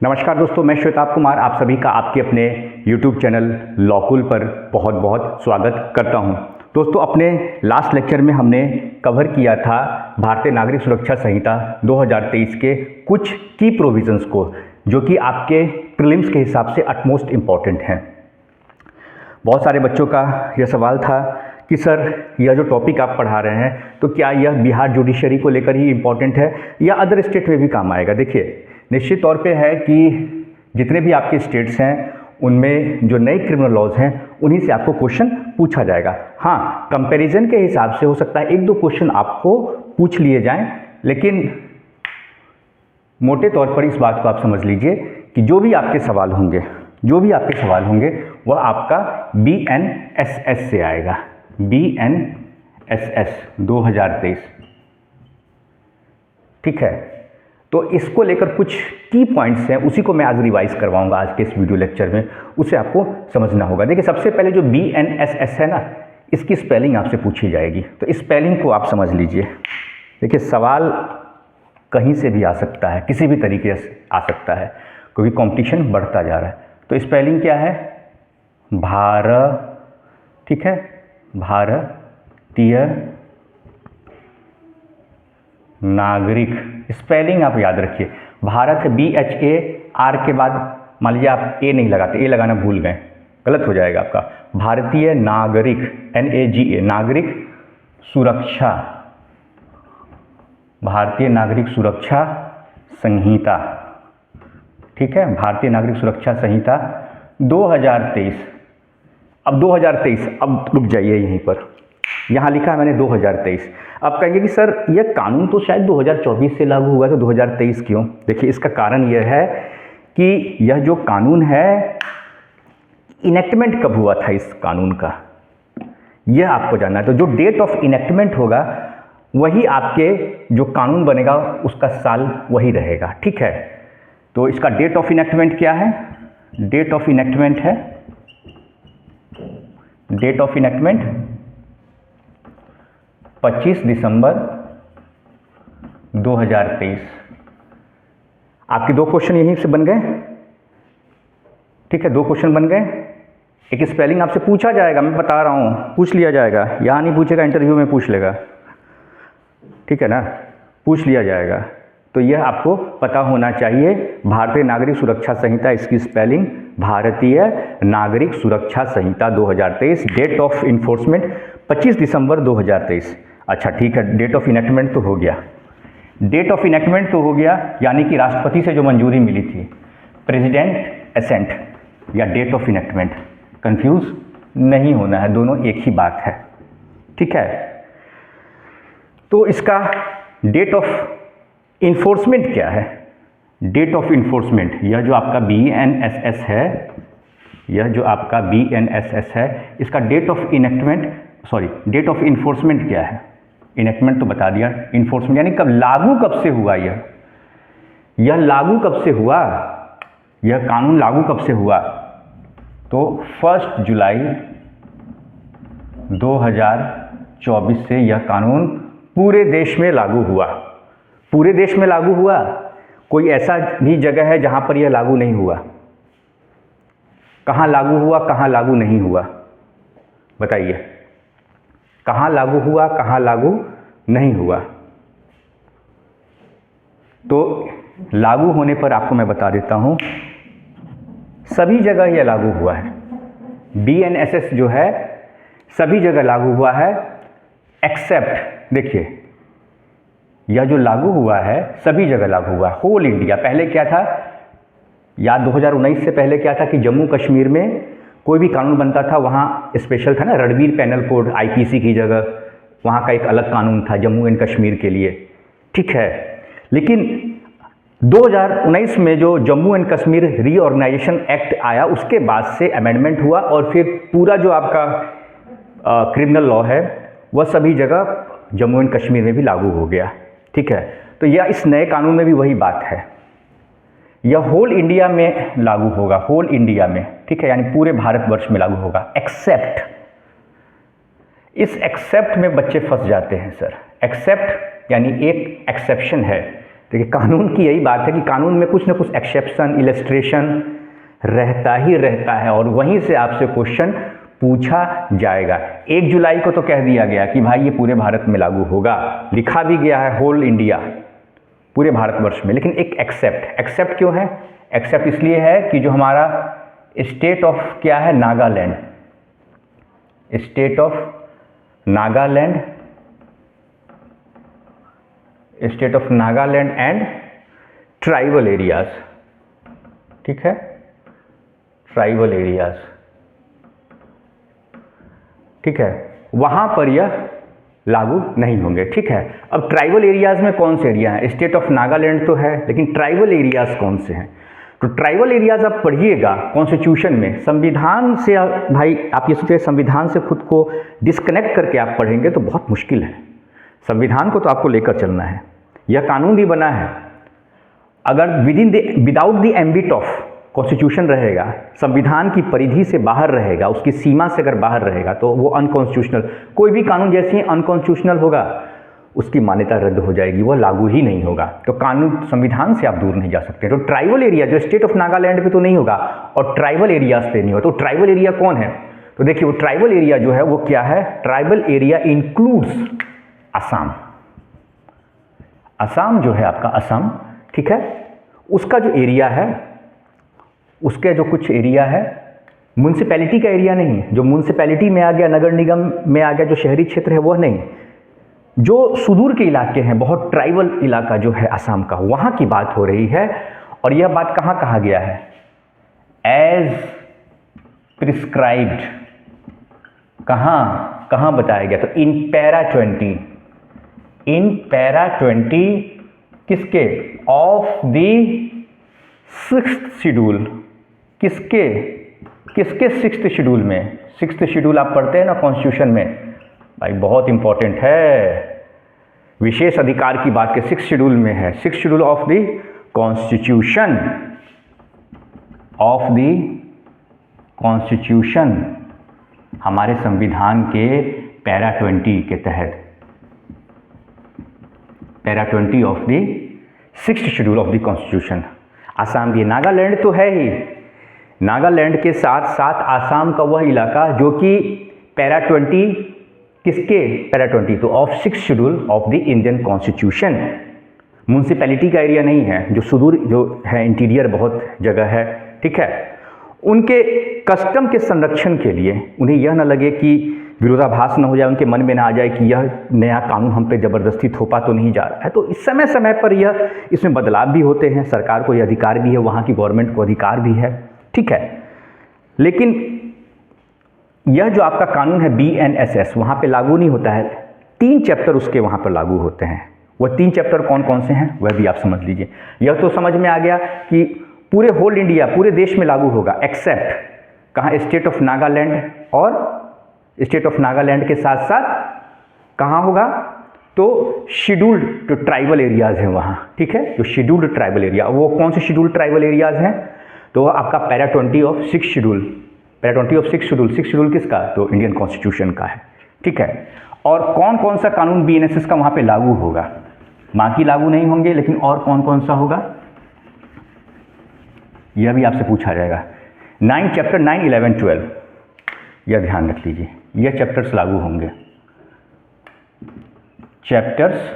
नमस्कार दोस्तों, मैं श्वेताब कुमार आप सभी का आपके अपने YouTube चैनल लॉकुल पर बहुत बहुत स्वागत करता हूं। दोस्तों, अपने लास्ट लेक्चर में हमने कवर किया था भारतीय नागरिक सुरक्षा संहिता 2023 के कुछ की प्रोविजंस को, जो कि आपके प्रीलिम्स के हिसाब से अटमोस्ट इम्पॉर्टेंट हैं। बहुत सारे बच्चों का यह सवाल था कि सर, यह जो टॉपिक आप पढ़ा रहे हैं तो क्या यह बिहार जुडिशरी को लेकर ही इम्पॉर्टेंट है या अदर स्टेट में भी काम आएगा। देखिए, निश्चित तौर पे है कि जितने भी आपके स्टेट्स हैं उनमें जो नए क्रिमिनल लॉज हैं उन्हीं से आपको क्वेश्चन पूछा जाएगा। हाँ, कंपैरिजन के हिसाब से हो सकता है एक दो क्वेश्चन आपको पूछ लिए जाएं, लेकिन मोटे तौर पर इस बात को आप समझ लीजिए कि जो भी आपके सवाल होंगे वह आपका BNSS से आएगा। BNSS 2023, ठीक है। तो इसको लेकर कुछ की पॉइंट्स हैं, उसी को मैं आज रिवाइज करवाऊंगा आज के इस वीडियो लेक्चर में। उसे आपको समझना होगा। देखिए, सबसे पहले जो BNSS है ना, इसकी स्पेलिंग आपसे पूछी जाएगी, तो स्पेलिंग को आप समझ लीजिए। देखिए, सवाल कहीं से भी आ सकता है, किसी भी तरीके से आ सकता है, क्योंकि कंपटीशन बढ़ता जा रहा है। तो स्पेलिंग क्या है? ठीक है, भारतीय नागरिक। स्पेलिंग आप याद रखिए, भारत है BHAR के बाद मान लीजिए आप ए नहीं लगाते, ए लगाना भूल गए, गलत हो जाएगा आपका। भारतीय नागरिक NAGA, नागरिक सुरक्षा, भारतीय नागरिक सुरक्षा संहिता, ठीक है। भारतीय नागरिक सुरक्षा संहिता 2023। अब 2023, अब रुक जाइए यहीं पर, यहाँ लिखा है मैंने 2023। अब कहेंगे कि सर, यह कानून तो शायद 2024 से लागू हुआ, तो 2023 क्यों? देखिए, इसका कारण यह है कि यह जो कानून है, इनेक्टमेंट कब हुआ था इस कानून का, यह आपको जानना है। तो जो डेट ऑफ इनेक्टमेंट होगा वही आपके जो कानून बनेगा उसका साल वही रहेगा, ठीक है। तो इसका डेट ऑफ इनेक्टमेंट क्या है? डेट ऑफ इनेक्टमेंट है, डेट ऑफ इनेक्टमेंट 25 दिसंबर 2023। आपके दो क्वेश्चन यहीं से बन गए, ठीक है। दो क्वेश्चन बन गए। एक स्पेलिंग आपसे पूछा जाएगा, मैं बता रहा हूं, पूछ लिया जाएगा। यहां नहीं पूछेगा, इंटरव्यू में पूछ लेगा, ठीक है ना, पूछ लिया जाएगा। तो यह आपको पता होना चाहिए। भारतीय नागरिक सुरक्षा संहिता, इसकी स्पेलिंग भारतीय नागरिक सुरक्षा संहिता 2023। डेट ऑफ इन्फोर्समेंट 25 दिसंबर 2023। अच्छा, ठीक है, डेट ऑफ इनेक्टमेंट तो हो गया। डेट ऑफ इनेक्टमेंट तो हो गया, यानी कि राष्ट्रपति से जो मंजूरी मिली थी, प्रेसिडेंट एसेंट या डेट ऑफ इनेक्टमेंट, कंफ्यूज नहीं होना है, दोनों एक ही बात है, ठीक है। तो इसका डेट ऑफ इन्फोर्समेंट क्या है? डेट ऑफ इन्फोर्समेंट, यह जो आपका BNSS है, यह जो आपका BNSS है, इसका date of enactment, sorry, date of enforcement क्या है? इनेक्टमेंट तो बता दिया, इन्फोर्समेंट यानी कब लागू, कब से हुआ यह लागू कब से हुआ, यह कानून लागू कब से हुआ? तो 1 जुलाई 2024 से यह कानून पूरे देश में लागू हुआ। पूरे देश में लागू हुआ, कोई ऐसा भी जगह है जहां पर यह लागू नहीं हुआ? कहां लागू हुआ, कहां लागू नहीं हुआ, बताइए। कहां लागू हुआ, कहां लागू नहीं हुआ? तो लागू होने पर आपको मैं बता देता हूं, सभी जगह यह लागू हुआ है। BNSS जो है सभी जगह लागू हुआ है, एक्सेप्ट, देखिए, यह जो लागू हुआ है सभी जगह लागू हुआ, होल इंडिया। पहले क्या था याद, 2019 से पहले क्या था कि जम्मू कश्मीर में कोई भी कानून बनता था, वहाँ स्पेशल था ना, रणबीर पैनल कोड, IPC की जगह वहाँ का एक अलग कानून था जम्मू एंड कश्मीर के लिए, ठीक है। लेकिन 2019 में जो Jammu and Kashmir reorganisation act आया, उसके बाद से अमेंडमेंट हुआ और फिर पूरा जो आपका क्रिमिनल लॉ है वह सभी जगह जम्मू एंड कश्मीर में भी लागू हो गया, ठीक है। तो यह इस नए कानून में भी वही बात है, यह होल इंडिया में लागू होगा, होल इंडिया में, ठीक है, यानी पूरे भारतवर्ष में लागू होगा, एक्सेप्ट। इस एक्सेप्ट में बच्चे फंस जाते हैं सर। एक्सेप्ट यानी एक एक्सेप्शन है, देखिए कानून की यही बात है कि कानून में कुछ ना कुछ एक्सेप्शन, इलस्ट्रेशन रहता ही रहता है और वहीं से आपसे क्वेश्चन पूछा जाएगा। 1 जुलाई को तो कह दिया गया कि भाई ये पूरे भारत में लागू होगा, लिखा भी गया है होल इंडिया, पूरे भारतवर्ष में। लेकिन एक एक्सेप्ट क्यों है? एक्सेप्ट इसलिए है कि जो हमारा स्टेट ऑफ क्या है, Nagaland, state of Nagaland, state of Nagaland and tribal areas, ठीक है, ट्राइबल एरियाज, ठीक है, वहां पर यह लागू नहीं होंगे, ठीक है। अब ट्राइबल एरियाज में कौन से एरिया हैं? स्टेट ऑफ नागालैंड तो है, लेकिन ट्राइबल एरियाज कौन से हैं? तो ट्राइबल एरियाज आप पढ़िएगा कॉन्स्टिट्यूशन में, संविधान से भाई आप ये सोचिए, संविधान से खुद को डिस्कनेक्ट करके आप पढ़ेंगे तो बहुत मुश्किल है। संविधान को तो आपको लेकर चलना है, यह कानून भी बना है। अगर without the ambit of constitution रहेगा, संविधान की परिधि से बाहर रहेगा, उसकी सीमा से अगर बाहर रहेगा तो वो अनकॉन्स्टिट्यूशनल, कोई भी कानून जैसे ही अनकॉन्स्टिट्यूशनल होगा उसकी मान्यता रद्द हो जाएगी, वह लागू ही नहीं होगा। तो कानून, संविधान से आप दूर नहीं जा सकते। तो ट्राइबल एरिया जो स्टेट ऑफ नागालैंड पे तो नहीं होगा और ट्राइबल एरियाज पे नहीं होगा। तो ट्राइबल एरिया कौन है? तो देखिए वो ट्राइबल एरिया जो है वो क्या है? Tribal area includes Assam. Assam जो है आपका, असम, ठीक है, उसका जो एरिया है, उसके जो कुछ एरिया है, म्यूनसिपैलिटी का एरिया नहीं, जो म्यूनसिपैलिटी में आ गया, नगर निगम में आ गया, जो शहरी क्षेत्र है वह नहीं, जो सुदूर के इलाके हैं, बहुत ट्राइबल इलाका जो है असम का, वहाँ की बात हो रही है। और यह बात कहाँ कहा गया है? एज प्रिस्क्राइब्ड, कहाँ बताया गया? तो इन पैरा 20, इन पैरा 20 किसके? ऑफ द 6th शेड्यूल, किसके 6th शेड्यूल में? 6th शेड्यूल आप पढ़ते हैं ना कॉन्स्टिट्यूशन में, भाई बहुत इंपॉर्टेंट है, विशेष अधिकार की बात के 6th शेड्यूल में है। 6th schedule of the constitution, of the constitution, हमारे संविधान के पैरा 20 के तहत, para 20 of the 6th schedule of the constitution. Assam भी, नागालैंड तो है ही, नागालैंड के साथ साथ आसाम का वह इलाका जो कि पैरा 20, किसके? पैरा 20 तो of 6th schedule of the Indian constitution. Municipality का एरिया नहीं है, जो सुदूर जो है, इंटीरियर बहुत जगह है, ठीक है। उनके कस्टम के संरक्षण के लिए, उन्हें यह न लगे कि विरोधाभास न हो जाए, उनके मन में ना आ जाए कि यह नया कानून हम पे ज़बरदस्ती थोपा तो नहीं जा रहा है, तो इस समय समय पर यह इसमें बदलाव भी होते हैं, सरकार को यह अधिकार भी है, वहाँ की गवर्नमेंट को अधिकार भी है, ठीक है। लेकिन यह जो आपका कानून है BNSS, वहाँ पे लागू नहीं होता है। 3 चैप्टर उसके वहाँ पर लागू होते हैं। वह 3 चैप्टर कौन कौन से हैं वह भी आप समझ लीजिए। यह तो समझ में आ गया कि पूरे होल इंडिया, पूरे देश में लागू होगा, एक्सेप्ट कहाँ? स्टेट ऑफ नागालैंड, और स्टेट ऑफ नागालैंड के साथ साथ कहाँ होगा? तो शेड्यूल्ड जो ट्राइबल एरियाज हैं वहाँ, ठीक है, जो शेड्यूल्ड ट्राइबल एरिया, वो कौन से शेड्यूल्ड ट्राइबल एरियाज हैं? तो आपका para 20 of 6th schedule, para 20 of 6th schedule, 6th schedule किसका? तो इंडियन कॉन्स्टिट्यूशन का है, ठीक है। और कौन कौन सा कानून BNSS का वहाँ पे लागू होगा? बाकी लागू नहीं होंगे, लेकिन और कौन कौन सा होगा यह भी आपसे पूछा जाएगा। 9 चैप्टर 9, 11, 12 यह ध्यान रख लीजिए, यह चैप्टर्स लागू होंगे। चैप्टर्स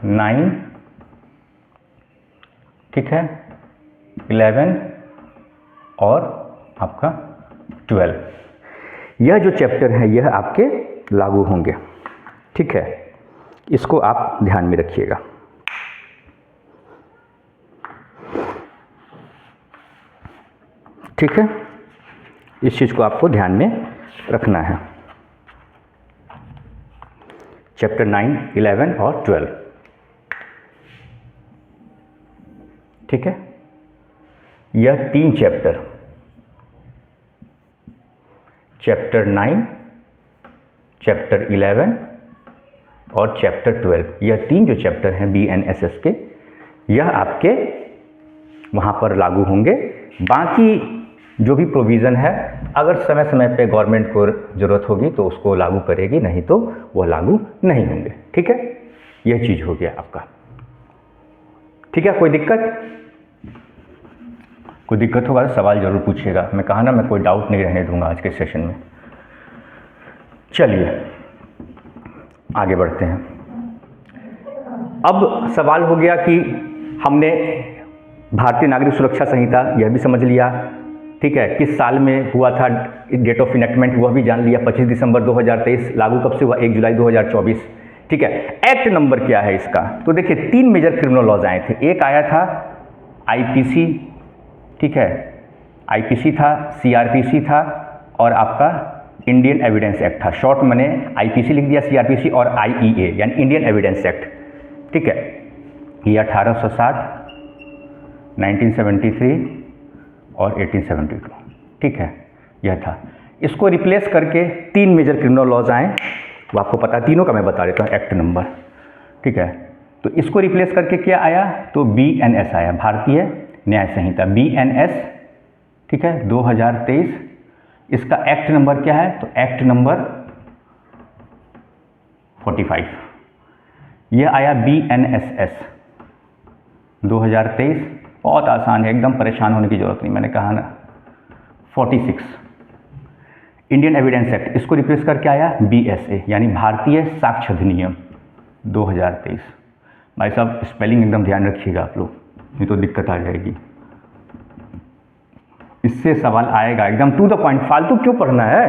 9, ठीक है, 11 और आपका 12, यह जो चैप्टर है यह आपके लागू होंगे, ठीक है। इसको आप ध्यान में रखिएगा, ठीक है, इस चीज़ को आपको ध्यान में रखना है। चैप्टर 9, 11 और 12, ठीक है। यह 3 चैप्टर, चैप्टर 9, चैप्टर 11 और चैप्टर 12, यह 3 जो चैप्टर हैं BNSS के, यह आपके वहाँ पर लागू होंगे। बाकी जो भी प्रोविज़न है, अगर समय समय पे गवर्नमेंट को ज़रूरत होगी तो उसको लागू करेगी, नहीं तो वह लागू नहीं होंगे, ठीक है। यह चीज़ हो गया आपका। ठीक है, कोई दिक्कत होगा तो सवाल जरूर पूछिएगा। मैं कहा ना, मैं कोई डाउट नहीं रहने दूंगा आज के सेशन में। चलिए आगे बढ़ते हैं। अब सवाल हो गया कि हमने भारतीय नागरिक सुरक्षा संहिता यह भी समझ लिया, ठीक है, किस साल में हुआ था, डेट ऑफ इनेक्टमेंट वह भी जान लिया, 25 दिसंबर 2023, लागू कब से हुआ, 1 जुलाई 2024, ठीक है। एक्ट नंबर क्या है इसका, तो देखिए 3 मेजर क्रिमिनल लॉज आए थे। एक आया था आईपीसी, ठीक है, आईपीसी था, सीआरपीसी था और आपका इंडियन एविडेंस एक्ट था। शॉर्ट मैंने आईपीसी लिख दिया, सीआरपीसी और आईईए यानी इंडियन एविडेंस एक्ट, ठीक है। ये 1860, 1973 और 1872, ठीक है, यह था। इसको रिप्लेस करके 3 मेजर क्रिमिनल लॉज आए, वो आपको पता है, तीनों का मैं बता देता हूँ एक्ट नंबर, ठीक है। तो इसको रिप्लेस करके क्या आया, तो बीएनएस आया, भारतीय न्याय संहिता, बीएनएस, ठीक है, 2023। इसका एक्ट नंबर क्या है, तो एक्ट नंबर 45। यह आया बीएनएसएस 2023, बहुत आसान है, एकदम परेशान होने की जरूरत नहीं, मैंने कहा ना। 46 इंडियन एविडेंस एक्ट, इसको रिप्लेस करके आया बीएसए यानी भारतीय साक्ष्य अधिनियम 2023। भाई साहब स्पेलिंग एकदम ध्यान रखिएगा आप लोग, नहीं तो दिक्कत आ जाएगी। इससे सवाल आएगा एकदम टू द पॉइंट, फालतू क्यों पढ़ना है,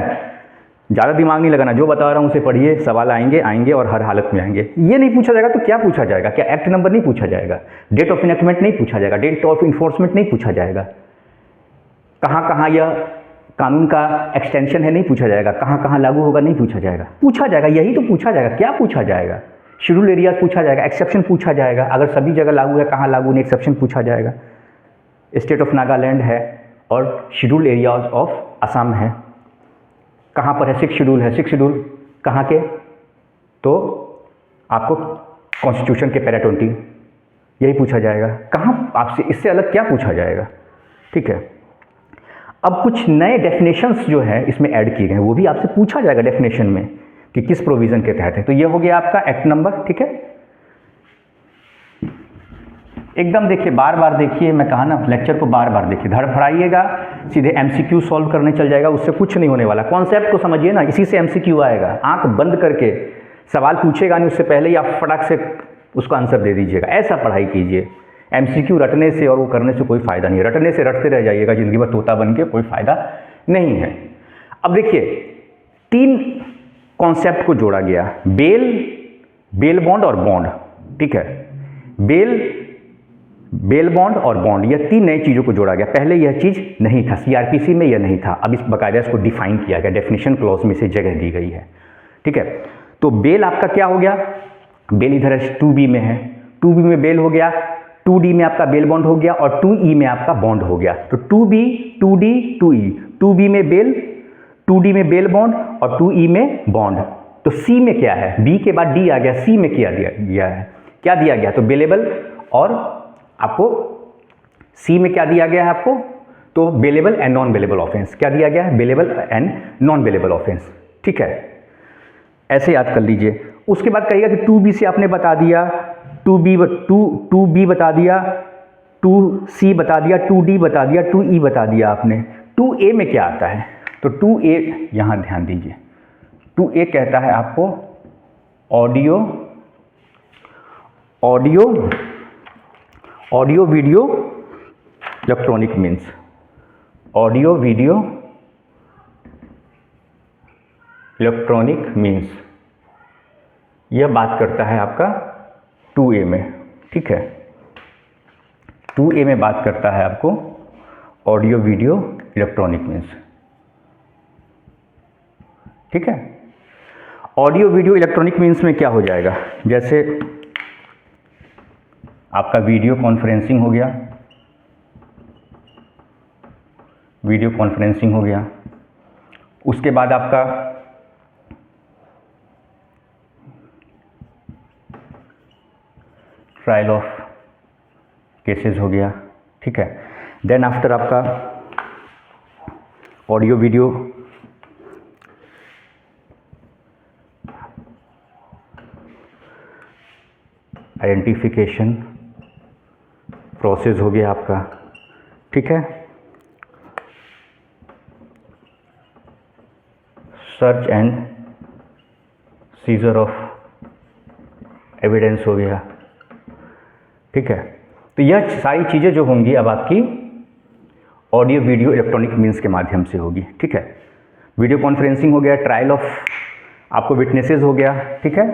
ज़्यादा दिमाग नहीं लगाना, जो बता रहा हूँ उसे पढ़िए, सवाल आएंगे और हर हालत में आएंगे। ये नहीं पूछा जाएगा तो क्या पूछा जाएगा, क्या एक्ट नंबर नहीं पूछा जाएगा, डेट ऑफ इनेक्टमेंट नहीं पूछा जाएगा, डेट ऑफ इन्फोर्समेंट नहीं पूछा जाएगा, कहाँ कहाँ यह कानून का एक्सटेंशन है नहीं पूछा जाएगा, कहाँ कहाँ लागू होगा नहीं पूछा जाएगा, पूछा जाएगा, यही तो पूछा जाएगा। क्या पूछा जाएगा, शेड्यूल एरियाज पूछा जाएगा, एक्सेप्शन पूछा जाएगा, अगर सभी जगह लागू है कहाँ लागू नहीं, एक्सेप्शन पूछा जाएगा। स्टेट ऑफ नागालैंड है और शेड्यूल एरियाज ऑफ असम है, कहाँ पर है, 6 शेड्यूल है, 6 शेड्यूल कहाँ के, तो आपको कॉन्स्टिट्यूशन के पैरा 20, यही पूछा जाएगा। कहाँ आपसे इससे अलग क्या पूछा जाएगा, ठीक है। अब कुछ नए डेफिनेशंस जो है इसमें ऐड किए गए हैं, वो भी आपसे पूछा जाएगा डेफिनेशन में कि किस प्रोविज़न के तहत है। तो ये हो गया आपका एक्ट नंबर, ठीक है। एकदम देखिए, बार बार देखिए, मैं कहा ना लेक्चर को बार बार देखिए, धड़फड़ाइएगा, सीधे एमसीक्यू सॉल्व करने चल जाएगा, उससे कुछ नहीं होने वाला। कॉन्सेप्ट को समझिए ना, इसी से एमसीक्यू आएगा। आंख बंद करके सवाल पूछेगा नहीं, उससे पहले ही आप फटाक से उसका आंसर दे दीजिएगा, ऐसा पढ़ाई कीजिए। एमसीक्यू रटने से और वो करने से कोई फ़ायदा नहीं है, रटने से रटते रह जाइएगा ज़िंदगी भर तोता बन के, कोई फ़ायदा नहीं है। अब देखिए 3 कॉन्सेप्ट को जोड़ा गया, बेल बॉन्ड और बॉन्ड, ठीक है। बेल बॉन्ड और बॉन्ड, यह 3 नई चीज़ों को जोड़ा गया। पहले यह चीज़ नहीं था, सीआरपीसी में यह नहीं था, अब इस बाकायदा इसको डिफाइन किया गया, डेफिनेशन क्लॉज में से जगह दी गई है, ठीक है। तो बेल आपका क्या हो गया, बेल इधर 2B में है, 2B में बेल हो गया, 2D में आपका बेल बॉन्ड हो गया और 2E में आपका बॉन्ड हो गया। तो 2B, 2D, 2E, 2B में बेल, 2D में बेल बॉन्ड और 2E में बॉन्ड। तो C में क्या है, B के बाद D आ गया, C में क्या दिया गया है, क्या दिया गया, तो बेलेबल और आपको C में क्या दिया गया है आपको, तो bailable and non bailable offence, क्या दिया गया है, bailable and non bailable offence, ठीक है। ऐसे याद कर लीजिए। उसके बाद कहिएगा कि 2B से आपने बता दिया, 2B बता दिया, 2C बता दिया, 2D बता दिया, 2E बता दिया आपने। 2A में क्या आता है, तो 2A यहाँ ध्यान दीजिए, 2A कहता है आपको audio video electronic means, audio video electronic means, यह बात करता है आपका 2A में, ठीक है। 2A में बात करता है आपको ऑडियो वीडियो इलेक्ट्रॉनिक मीन्स, ठीक है। ऑडियो वीडियो इलेक्ट्रॉनिक मीन्स में क्या हो जाएगा, जैसे आपका वीडियो कॉन्फ्रेंसिंग हो गया, वीडियो कॉन्फ्रेंसिंग हो गया। उसके बाद आपका ट्रायल ऑफ केसेस हो गया, ठीक है। देन आफ्टर आपका ऑडियो वीडियो आइडेंटिफिकेशन, प्रोसेस हो गया आपका, ठीक है। Search and seizure of evidence हो गया, ठीक है। तो यह सारी चीज़ें जो होंगी अब आपकी ऑडियो वीडियो इलेक्ट्रॉनिक मीन्स के माध्यम से होगी, ठीक है। वीडियो कॉन्फ्रेंसिंग हो गया, ट्रायल ऑफ आपको विटनेसेस हो गया, ठीक है।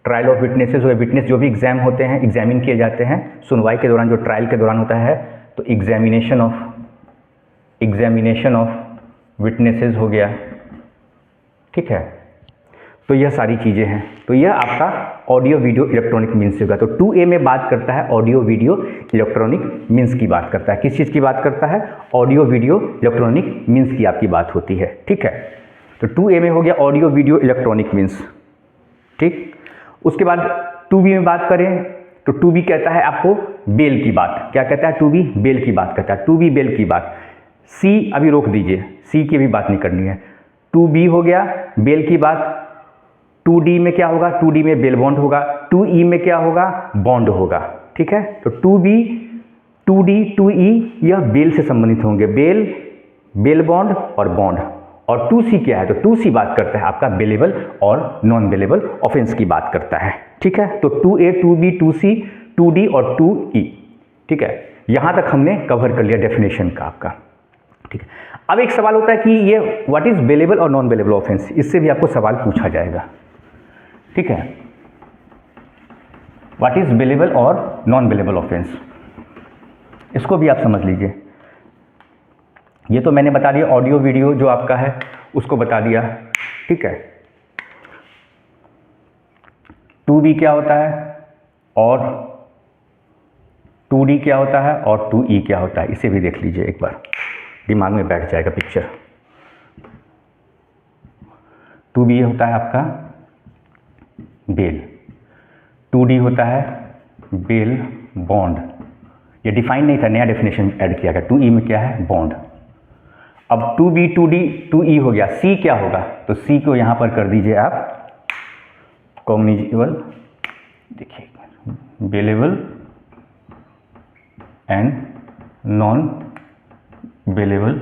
ट्रायल ऑफ विटनेसेस हो गया, विटनेस जो भी एग्जाम होते हैं, एग्जामिन किए जाते हैं सुनवाई के दौरान, जो ट्रायल के दौरान होता है, तो एग्जामिनेशन ऑफ विटनेसेस हो गया, ठीक है। तो यह सारी चीज़ें हैं। तो यह आपका ऑडियो वीडियो इलेक्ट्रॉनिक मीन्स होगा। तो 2A में बात करता है ऑडियो वीडियो इलेक्ट्रॉनिक मीन्स की बात करता है। किस चीज़ की बात करता है? ऑडियो वीडियो इलेक्ट्रॉनिक मीन्स की आपकी बात होती है, ठीक है। तो 2A में हो गया ऑडियो वीडियो इलेक्ट्रॉनिक मीन्स, ठीक। उसके बाद 2B में बात करें तो 2B कहता है आपको बेल की बात। क्या कहता है? 2B बेल की बात कहता है, 2B बेल की बात। C अभी रोक दीजिए, C की भी बात नहीं करनी है। 2B हो गया बेल की बात। 2D में क्या होगा? 2D में बेल बॉन्ड होगा। 2E में क्या होगा? बॉन्ड होगा, ठीक है। तो 2B, 2D, 2E यह बेल से संबंधित होंगे, बेल बॉन्ड और बॉन्ड। और 2C क्या है? तो 2C बात करता है आपका बेलेबल और नॉन बेलेबल ऑफेंस की बात करता है, ठीक है। तो 2A, 2B, 2C, 2D और 2E, ठीक है। यहाँ तक हमने कवर कर लिया डेफिनेशन का आपका, ठीक है। अब एक सवाल होता है कि ये व्हाट इज बेलेबल और नॉन बेलेबल ऑफेंस, इससे भी आपको सवाल पूछा जाएगा, ठीक है। व्हाट इज बेलेबल और नॉन बेलेबल ऑफेंस, इसको भी आप समझ लीजिए। ये तो मैंने बता दिया, ऑडियो वीडियो जो आपका है उसको बता दिया, ठीक है। 2B क्या होता है और 2D क्या होता है और 2E क्या होता है, इसे भी देख लीजिए एक बार, दिमाग में बैठ जाएगा पिक्चर। 2B होता है आपका बेल, 2D होता है बेल बॉन्ड। ये डिफाइन नहीं था, नया डेफिनेशन ऐड किया गया। 2E में क्या है? बॉन्ड। अब 2B, 2D, 2E हो गया। C क्या होगा? तो C को यहां पर कर दीजिए आप कॉग्निजेबल, देखिए bailable and non bailable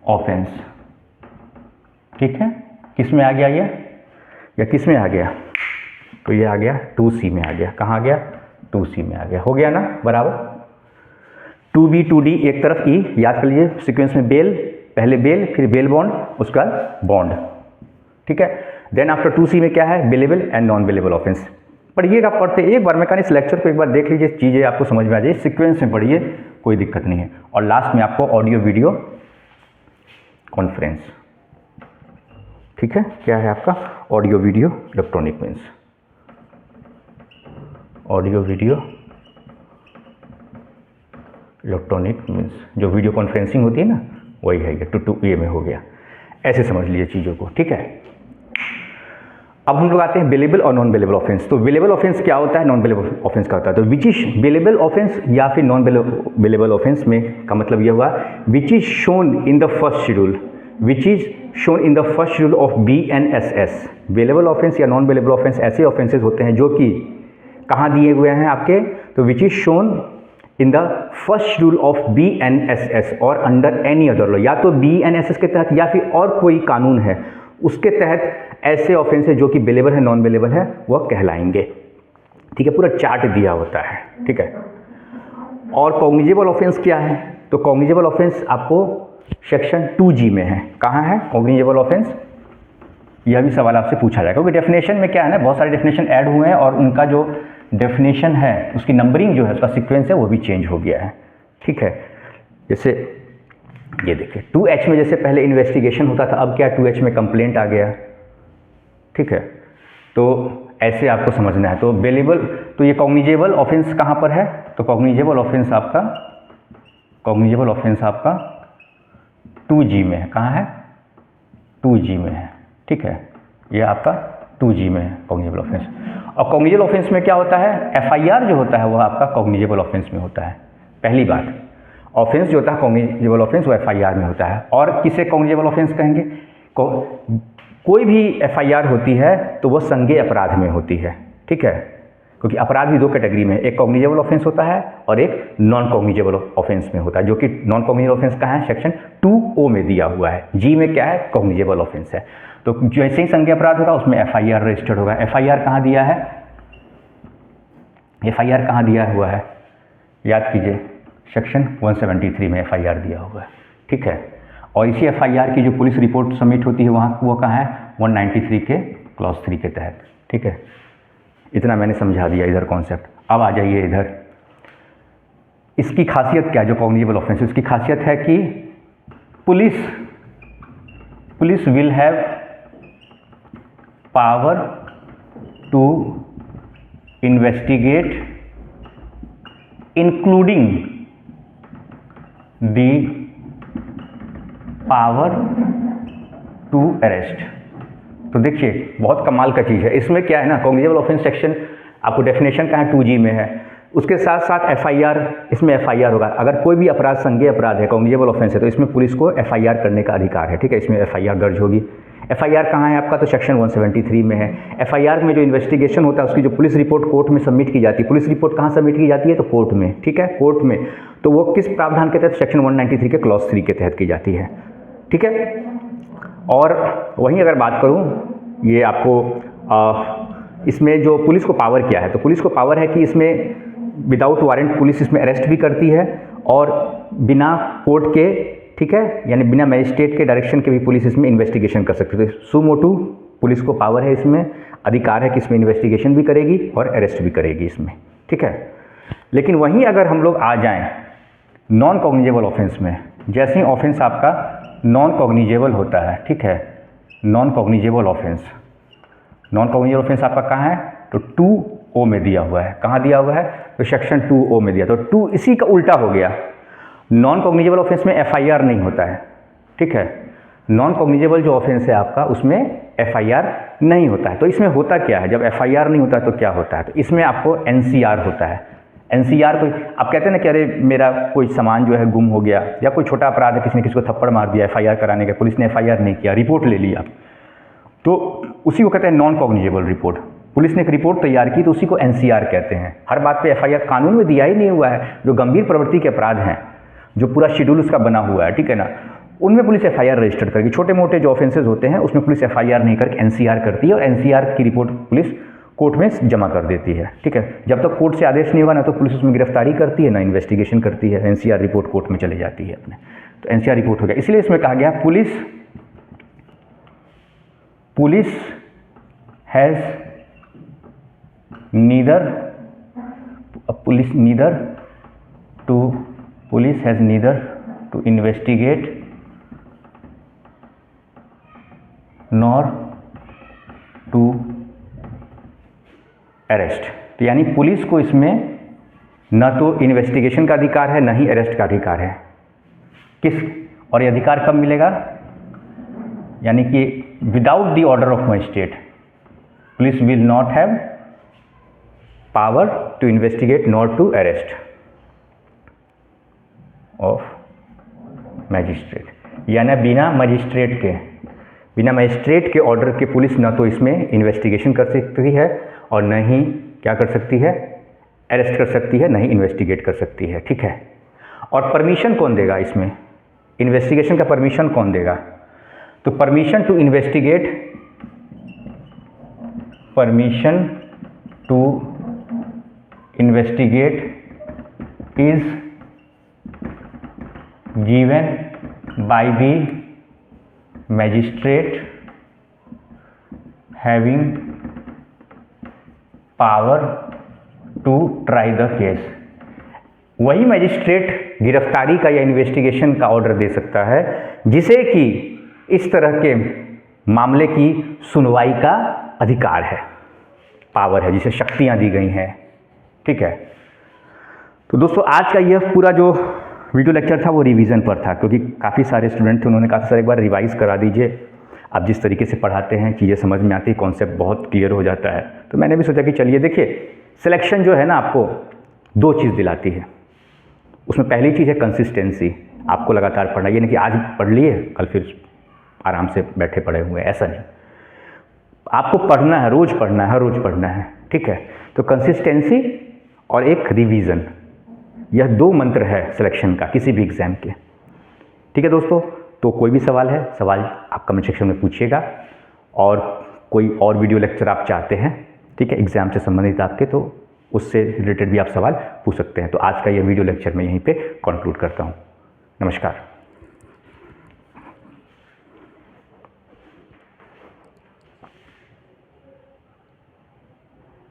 offence, ठीक है। किस में आ गया ये, या किस में आ गया? तो ये आ गया 2C में आ गया। कहाँ आ गया? 2C में आ गया। हो गया ना बराबर। 2B, 2D एक तरफ E, याद कर लीजिए सीक्वेंस में बेल, पहले बेल फिर बेल बॉन्ड, उसका बॉन्ड, ठीक है। देन आफ्टर 2C में क्या है? Bailable and non bailable offence. पढ़िएगा, पढ़ते एक बार मैं इस लेक्चर को एक बार देख लीजिए, चीज़ें आपको समझ में आ जाए, सीक्वेंस में पढ़िए, कोई दिक्कत नहीं है। और लास्ट में आपको ऑडियो वीडियो कॉन्फ्रेंस, ठीक है। क्या है आपका? Audio video electronic means, audio video electronic means जो वीडियो कॉन्फ्रेंसिंग होती है ना, वही है ये। 2A में हो गया, ऐसे समझ लीजिए चीज़ों को, ठीक है। अब हम लोग आते हैं बेलेबल और नॉन बेलेबल ऑफेंस। तो बेलेबल ऑफेंस क्या होता है, नॉन बेलेबल ऑफेंस क्या होता है? तो विच इज बेलेबल ऑफेंस या फिर नॉन बेलेबल ऑफेंस में का मतलब यह हुआ which is shown in the first schedule, which is shown in the first schedule of BNSS। Bailable offence या नॉन बेलेबल ऑफेंस ऐसे ऑफेंसेज होते हैं जो कि कहाँ दिए हुए हैं आपके? तो which is shown in the first schedule of BNSS और अंडर एनी अदर लॉ, या तो BNSS के तहत या फिर और कोई कानून है उसके तहत ऐसे ऑफेंसेज जो कि बेलेबल है, नॉन बेलेबल है, वह कहलाएंगे, ठीक है। पूरा चार्ट दिया होता है, ठीक है। और कॉग्निजेबल ऑफेंस क्या है? तो कॉग्निजेबल ऑफेंस आपको सेक्शन 2G में है। कहाँ है कॉग्निजेबल ऑफेंस? यह भी सवाल आपसे पूछा जाएगा, क्योंकि डेफिनेशन में क्या है ना, बहुत सारे डेफिनेशन ऐड हुए हैं और उनका जो डेफिनेशन है उसकी नंबरिंग जो है, उसका सीक्वेंस है, वो भी चेंज हो गया है, ठीक है। जैसे ये देखिए 2H में जैसे पहले इन्वेस्टिगेशन होता था, अब क्या 2H में कंप्लेंट आ गया, ठीक है। तो ऐसे आपको समझना है। तो बेलेबल, तो ये कॉग्निजेबल ऑफेंस कहाँ पर है? तो कॉग्निजेबल ऑफेंस आपका 2G में है। कहाँ है? 2G में है, ठीक है। ये आपका 2G में है कॉग्निजेबल ऑफेंस। और कॉग्निजेबल ऑफेंस में क्या होता है? FIR जो होता है वह आपका कॉग्निजेबल ऑफेंस में होता है। पहली बात, ऑफेंस जो होता है कॉग्निजेबल ऑफेंस वो FIR में होता है। और किसे कॉग्निजेबल ऑफेंस कहेंगे? कोई भी FIR होती है तो वह संज्ञेय अपराध में होती है, ठीक है। क्योंकि अपराध भी दो कैटेगरी में, एक कॉग्निजेबल ऑफेंस होता है और एक नॉन कॉग्निजेबल ऑफेंस में होता है, जो कि नॉन कॉग्निजेबल ऑफेंस कहाँ है, सेक्शन 2O में दिया हुआ है। जी में क्या है, कॉग्निजेबल ऑफेंस है। तो जैसे ही संज्ञेय अपराध होगा उसमें FIR रजिस्टर्ड होगा। FIR कहाँ दिया है, FIR कहाँ दिया हुआ है, याद कीजिए, सेक्शन 173 में FIR दिया हुआ है, ठीक है। और इसी FIR की जो पुलिस रिपोर्ट सबमिट होती है वहाँ वो कहाँ है, 193 के क्लॉज 3 के तहत, ठीक है। इतना मैंने समझा दिया इधर कॉन्सेप्ट। अब आ जाइए इधर, इसकी खासियत क्या है जो कॉग्निजेबल ऑफेंस है, इसकी खासियत है कि police will have power to investigate including the power to arrest. तो देखिए बहुत कमाल का चीज़ है, इसमें क्या है ना, कॉग्निजेबल ऑफेंस सेक्शन आपको डेफिनेशन का है 2G में है, उसके साथ साथ FIR, इसमें FIR होगा। अगर कोई भी अपराध संज्ञेय अपराध है, कॉग्निजेबल ऑफेंस है, तो इसमें पुलिस को FIR करने का अधिकार है, ठीक है। इसमें FIR दर्ज होगी। FIR कहाँ है आपका, तो सेक्शन 173 में है। FIR में जो इन्वेस्टिगेशन होता है उसकी जो पुलिस रिपोर्ट कोर्ट में सबमिट की जाती है, पुलिस रिपोर्ट कहाँ सबमिट की जाती है, तो कोर्ट में, ठीक है, कोर्ट में। तो वो किस प्रावधान के तहत, सेक्शन 193 के क्लॉज 3 के तहत की जाती है, ठीक है। और वहीं अगर बात करूँ, ये आपको इसमें जो पुलिस को पावर क्या है, तो पुलिस को पावर है कि इसमें विदाउट वारंट पुलिस इसमें अरेस्ट भी करती है और बिना कोर्ट के, ठीक है, यानी बिना मजिस्ट्रेट के डायरेक्शन के भी पुलिस इसमें इन्वेस्टिगेशन कर सकती है। सू मोटू पुलिस को पावर है, इसमें अधिकार है कि इसमें इन्वेस्टिगेशन भी करेगी और अरेस्ट भी करेगी इसमें, ठीक है। लेकिन वहीं अगर हम लोग आ जाएं नॉन कॉग्निजेबल ऑफेंस में, जैसे ही ऑफेंस आपका नॉन कॉग्निजेबल होता है, ठीक है, नॉन कॉग्निजेबल ऑफेंस आपका कहाँ है, तो 2O में दिया हुआ है। कहाँ दिया हुआ है, तो सेक्शन 2O में दिया। तो 2 इसी का उल्टा हो गया, नॉन कॉग्निजेबल ऑफेंस में FIR नहीं होता है, ठीक है। नॉन कॉग्निजेबल जो ऑफेंस है आपका उसमें FIR नहीं होता है। तो इसमें होता क्या है, जब FIR नहीं होता है तो क्या होता है, तो इसमें आपको NCR होता है। NCR कोई, आप कहते हैं ना कि अरे मेरा कोई सामान जो है गुम हो गया, या कोई छोटा अपराध है, किसी ने किसी को थप्पड़ मार दिया, FIR कराने का, पुलिस ने FIR नहीं किया, रिपोर्ट ले लिया, तो उसी को कहते हैं नॉन कॉग्निजेबल रिपोर्ट। पुलिस ने एक रिपोर्ट तैयार की तो उसी को NCR कहते हैं। हर बात पे FIR कानून में दिया ही नहीं हुआ है। जो गंभीर प्रवृत्ति के अपराध हैं, जो पूरा शेड्यूल उसका बना हुआ है, ठीक है ना, उनमें पुलिस FIR रजिस्टर करेगी। छोटे मोटे जो ऑफेंसेज होते हैं उसमें पुलिस FIR नहीं करके NCR करती है, और NCR की रिपोर्ट पुलिस कोर्ट में जमा कर देती है, ठीक है। जब तक कोर्ट से आदेश नहीं होगा ना तो पुलिस उसमें गिरफ्तारी करती है ना इन्वेस्टिगेशन करती है। NCR रिपोर्ट कोर्ट में चली जाती है अपने, तो NCR रिपोर्ट हो गया। इसलिए इसमें कहा गया police has neither to investigate nor to arrest. तो यानी पुलिस को इसमें न तो इन्वेस्टिगेशन का अधिकार है, न ही अरेस्ट का अधिकार है। और ये अधिकार कब मिलेगा, यानी कि without the order of magistrate police will not have power to investigate not to arrest of magistrate. यानी बिना मजिस्ट्रेट के ऑर्डर के पुलिस न तो इसमें इन्वेस्टिगेशन कर सकती है और न ही क्या कर सकती है, अरेस्ट कर सकती है, न ही इन्वेस्टिगेट कर सकती है, ठीक है। और परमिशन कौन देगा इसमें, इन्वेस्टिगेशन का परमिशन कौन देगा, तो permission to investigate is given by the magistrate having power to try the case. वही मैजिस्ट्रेट गिरफ्तारी का या इन्वेस्टिगेशन का ऑर्डर दे सकता है जिसे कि इस तरह के मामले की सुनवाई का अधिकार है, पावर है, जिसे शक्तियां दी गई हैं, ठीक है। तो दोस्तों आज का यह पूरा जो वीडियो लेक्चर था वो रिवीजन पर था, क्योंकि काफ़ी सारे स्टूडेंट थे, उन्होंने कहा सर एक बार रिवाइज करा दीजिए, आप जिस तरीके से पढ़ाते हैं चीज़ें समझ में आती है, कॉन्सेप्ट बहुत क्लियर हो जाता है। तो मैंने भी सोचा कि चलिए देखिए, सिलेक्शन जो है ना आपको दो चीज़ दिलाती है। उसमें पहली चीज़ है कंसिस्टेंसी, आपको लगातार पढ़ना, ये नहीं कि आज पढ़ लिए कल फिर आराम से बैठे पड़े हुए, ऐसा नहीं। आपको पढ़ना है, रोज़ पढ़ना है, हर रोज़ पढ़ना है। ठीक है, तो कंसिस्टेंसी और एक रिवीजन, यह 2 मंत्र है सिलेक्शन का किसी भी एग्ज़ाम के। ठीक है दोस्तों, तो कोई भी सवाल है, सवाल आप कमेंट सेक्शन में पूछिएगा, और कोई और वीडियो लेक्चर आप चाहते हैं, ठीक है, एग्ज़ाम से संबंधित आपके, तो उससे रिलेटेड भी आप सवाल पूछ सकते हैं। तो आज का ये वीडियो लेक्चर मैं यहीं पे कंक्लूड करता हूँ। नमस्कार।